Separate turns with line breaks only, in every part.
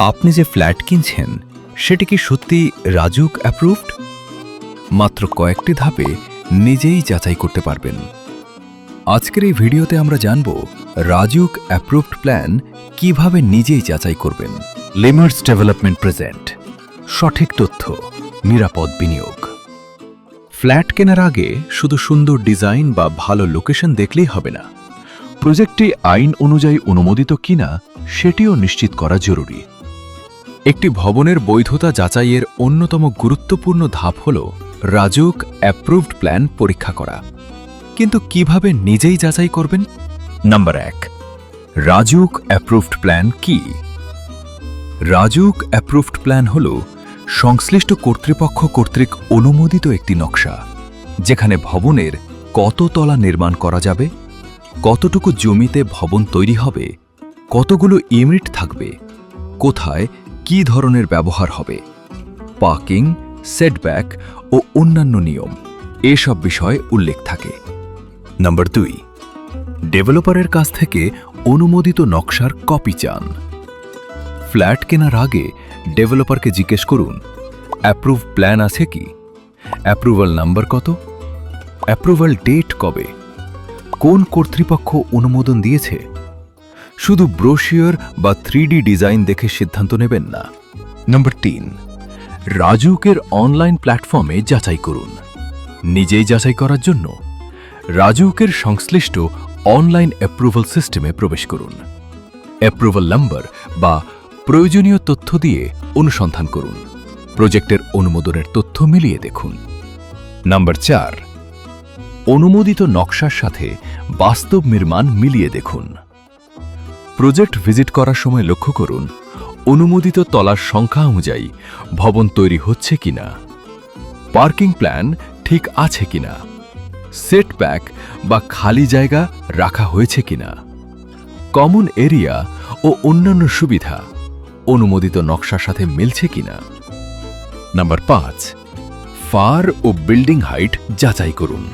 আপনি যে ফ্ল্যাট কিনছেন সেটি কি সত্যি রাজুক অ্যাপ্রুভড? মাত্র কয়েকটি ধাপে নিজেই যাচাই করতে পারবেন। আজকের এই ভিডিওতে আমরা জানব রাজুক অ্যাপ্রুভড প্ল্যান কিভাবে নিজেই যাচাই করবেন। লিমার্স ডেভেলপমেন্ট প্রেজেন্ট, সঠিক তথ্য, নিরাপদ বিনিয়োগ। ফ্ল্যাট কেনার আগে শুধু সুন্দর ডিজাইন বা ভালো লোকেশন দেখলেই হবে না, প্রজেক্টটি আইন অনুযায়ী অনুমোদিত কিনা সেটিও নিশ্চিত করা জরুরি। একটি ভবনের বৈধতা যাচাইয়ের অন্যতম গুরুত্বপূর্ণ ধাপ হল রাজুক অ্যাপ্রুভড প্ল্যান পরীক্ষা করা। কিন্তু কিভাবে নিজেই যাচাই করবেন? নাম্বার 1, রাজুক অ্যাপ্রুভড প্ল্যান কি? রাজুক অ্যাপ্রুভড প্ল্যান হল সংশ্লিষ্ট কর্তৃপক্ষ কর্তৃক অনুমোদিত একটি নকশা, যেখানে ভবনের কত তলা নির্মাণ করা যাবে, কতটুকু জমিতে ভবন তৈরি হবে, কতগুলো ইউনিট থাকবে, কোথায় কি ধরনের ব্যবহার হবে, পার্কিং, সেটব্যাক ও অন্যান্য নিয়ম, এসব বিষয় উল্লেখ থাকে। নাম্বার 2, ডেভেলপারের কাছ থেকে অনুমোদিত নকশার কপি চান। ফ্ল্যাট কেনার আগে ডেভেলপারকে জিজ্ঞেস করুন, অ্যাপ্রুভ প্ল্যান আছে কি, অ্যাপ্রুভাল নাম্বার কত, অ্যাপ্রুভাল ডেট কবে, কোন কর্তৃপক্ষ অনুমোদন দিয়েছে। শুধু ব্রোশিওর বা 3D ডিজাইন দেখে সিদ্ধান্ত নেবেন না। নাম্বার 3, রাজুকের অনলাইন প্ল্যাটফর্মে যাচাই করুন। নিজেই যাচাই করার জন্য রাজুকের সংশ্লিষ্ট অনলাইন অ্যাপ্রুভাল সিস্টেমে প্রবেশ করুন। অ্যাপ্রুভাল নাম্বার বা প্রয়োজনীয় তথ্য দিয়ে অনুসন্ধান করুন। প্রজেক্টের অনুমোদনের তথ্য মিলিয়ে দেখুন। নাম্বার 4, অনুমোদিত নকশার সাথে বাস্তব নির্মাণ মিলিয়ে দেখুন। প্রজেক্ট ভিজিট করার সময় লক্ষ্য করুন অনুমোদিত তলার সংখ্যা অনুযায়ী ভবন তৈরি হচ্ছে কিনা, পার্কিং প্ল্যান ঠিক আছে কিনা, সেটব্যাক বা খালি জায়গা রাখা হয়েছে কিনা, কমন এরিয়া ও অন্যান্য সুবিধা অনুমোদিত নকশার সাথে মিলছে কিনা। নাম্বার 5, ফার ও বিল্ডিং হাইট যাচাই করুন।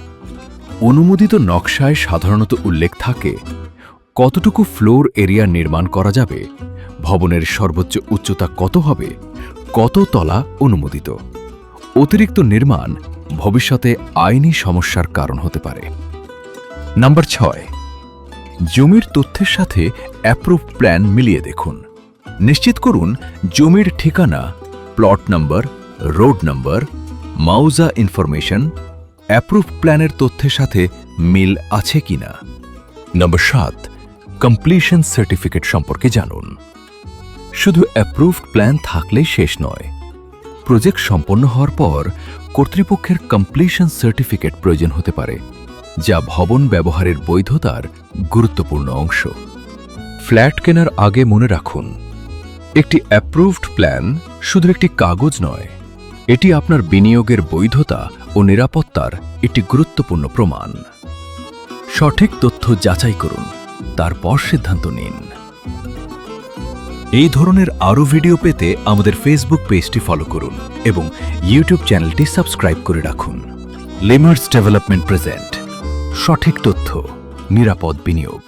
অনুমোদিত নকশায় সাধারণত উল্লেখ থাকে কতটুকু ফ্লোর এরিয়া নির্মাণ করা যাবে, ভবনের সর্বোচ্চ উচ্চতা কত হবে, কত তলা অনুমোদিত। অতিরিক্ত নির্মাণ ভবিষ্যতে আইনি সমস্যার কারণ হতে পারে। নাম্বার 6, জমির তথ্যের সাথে অ্যাপ্রুভ প্ল্যান মিলিয়ে দেখুন। নিশ্চিত করুন জমির ঠিকানা, plot number, road number, mouza information approve প্ল্যানের তথ্যের সাথে মিল আছে কিনা। নাম্বার 7, কমপ্লিশন সার্টিফিকেট সম্পর্কে জানুন। শুধু অ্যাপ্রুভড প্ল্যান থাকলেই শেষ নয়, প্রজেক্ট সম্পন্ন হওয়ার পর কর্তৃপক্ষের কমপ্লিশন সার্টিফিকেট প্রয়োজন হতে পারে, যা ভবন ব্যবহারের বৈধতার গুরুত্বপূর্ণ অংশ। ফ্ল্যাট কেনার আগে মনে রাখুন, একটি অ্যাপ্রুভড প্ল্যান শুধু একটি কাগজ নয়, এটি আপনার বিনিয়োগের বৈধতা ও নিরাপত্তার একটি গুরুত্বপূর্ণ প্রমাণ। সঠিক তথ্য যাচাই করুন, তারপর সিদ্ধান্ত নিন। এই ধরনের আরও ভিডিও পেতে আমাদের ফেসবুক পেজটি ফলো করুন এবং ইউটিউব চ্যানেলটি সাবস্ক্রাইব করে রাখুন। লিমার্স ডেভেলপমেন্ট প্রেজেন্ট, সঠিক তথ্য, নিরাপদ বিনিয়োগ।